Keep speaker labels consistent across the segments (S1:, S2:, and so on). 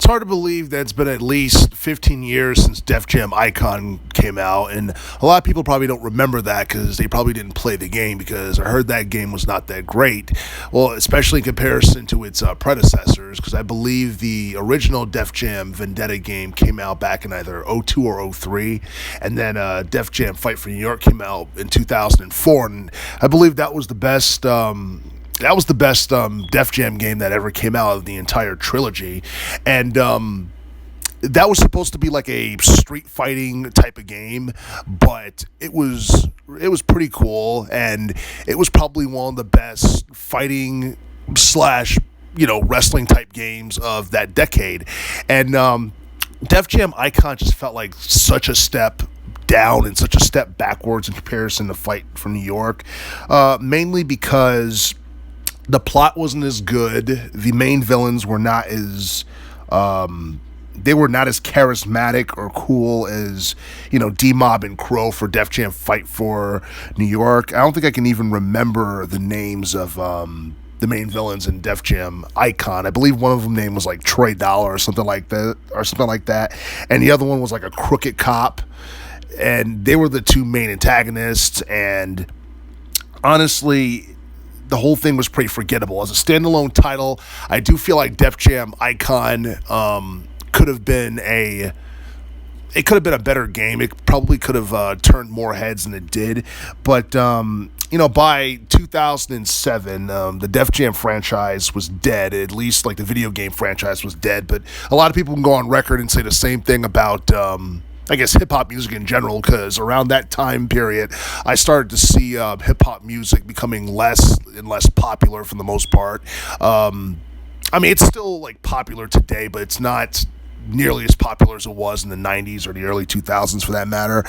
S1: hard to believe that it's been at least 15 years since Def Jam Icon came out, and a lot of people probably don't remember that because they probably didn't play the game because I heard that game was not that great. Well, especially in comparison to its predecessors, because I believe the original Def Jam Vendetta game came out back in either '02 or '03, and then Def Jam Fight for New York came out in 2004, and I believe that was the best. Def Jam game that ever came out of the entire trilogy, and that was supposed to be like a street fighting type of game, but it was pretty cool, and it was probably one of the best fighting slash wrestling type games of that decade, and Def Jam Icon just felt like such a step down and such a step backwards in comparison to Fight for New York, mainly because the plot wasn't as good. The main villains were not as they were not as charismatic or cool as D-Mob and Crow for Def Jam Fight for New York. I don't think I can even remember the names of the main villains in Def Jam Icon. I believe one of them name was like Troy Dollar or something like that, and the other one was like a crooked cop, and they were the two main antagonists. And honestly, the whole thing was pretty forgettable. As a standalone title, I do feel like Def Jam Icon could have been a better game. It probably could have turned more heads than it did. But by 2007, the Def Jam franchise was dead. At least like the video game franchise was dead. But a lot of people can go on record and say the same thing about I guess hip-hop music in general, because around that time period, I started to see hip-hop music becoming less and less popular for the most part. It's still like popular today, but it's not nearly as popular as it was in the 90s or the early 2000s for that matter.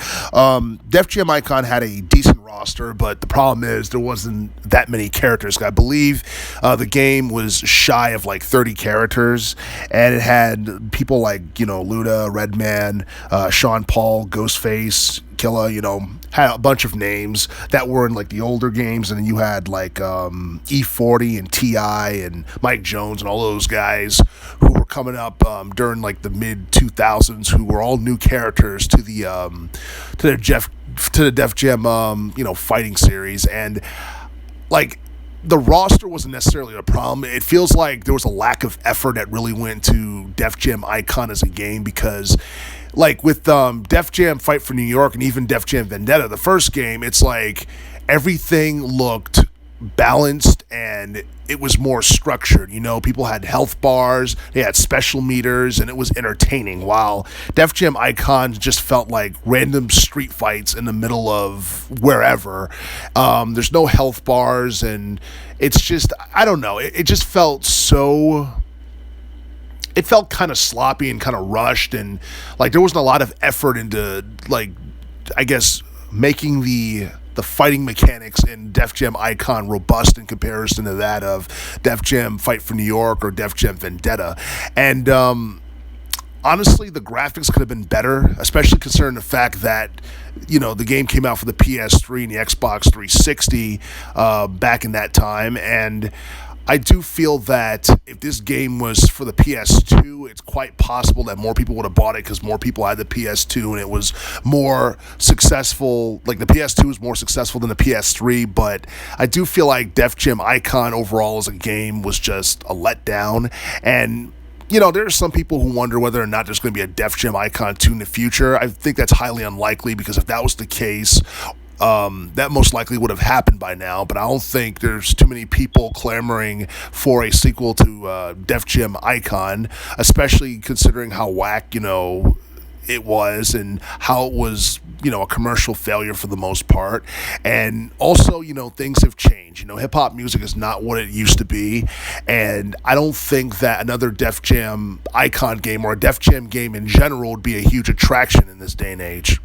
S1: Def Jam Icon had a decent roster, but the problem is there wasn't that many characters. I believe the game was shy of like 30 characters, and it had people like, Luda, Redman, Sean Paul, Ghostface, Killa, had a bunch of names that were in like the older games, and then you had like E40 and T.I. and Mike Jones and all those guys who were coming up during like the mid 2000s, who were all new characters to the Def Jam fighting series. And like the roster wasn't necessarily a problem. It feels like there was a lack of effort that really went to Def Jam Icon as a game, because like with Def Jam Fight for New York and even Def Jam Vendetta, the first game, it's like everything looked balanced and it was more structured. People had health bars, they had special meters, and it was entertaining, while Def Jam Icon just felt like random street fights in the middle of wherever. There's no health bars, and it's just, I don't know, it just felt so... It felt kind of sloppy and kind of rushed, and like there wasn't a lot of effort into, like, I guess, making the fighting mechanics in Def Jam Icon robust in comparison to that of Def Jam Fight for New York or Def Jam Vendetta. And honestly, the graphics could have been better, especially considering the fact that the game came out for the PS3 and the Xbox 360 back in that time. And I do feel that if this game was for the PS2, it's quite possible that more people would have bought it because more people had the PS2 and it was more successful. Like the PS2 was more successful than the PS3, but I do feel like Def Jam Icon overall as a game was just a letdown. And there are some people who wonder whether or not there's going to be a Def Jam Icon 2 in the future. I think that's highly unlikely, because if that was the case, that most likely would have happened by now, but I don't think there's too many people clamoring for a sequel to Def Jam Icon, especially considering how whack, it was, and how it was, a commercial failure for the most part. And also, things have changed. Hip-hop music is not what it used to be, and I don't think that another Def Jam Icon game or a Def Jam game in general would be a huge attraction in this day and age.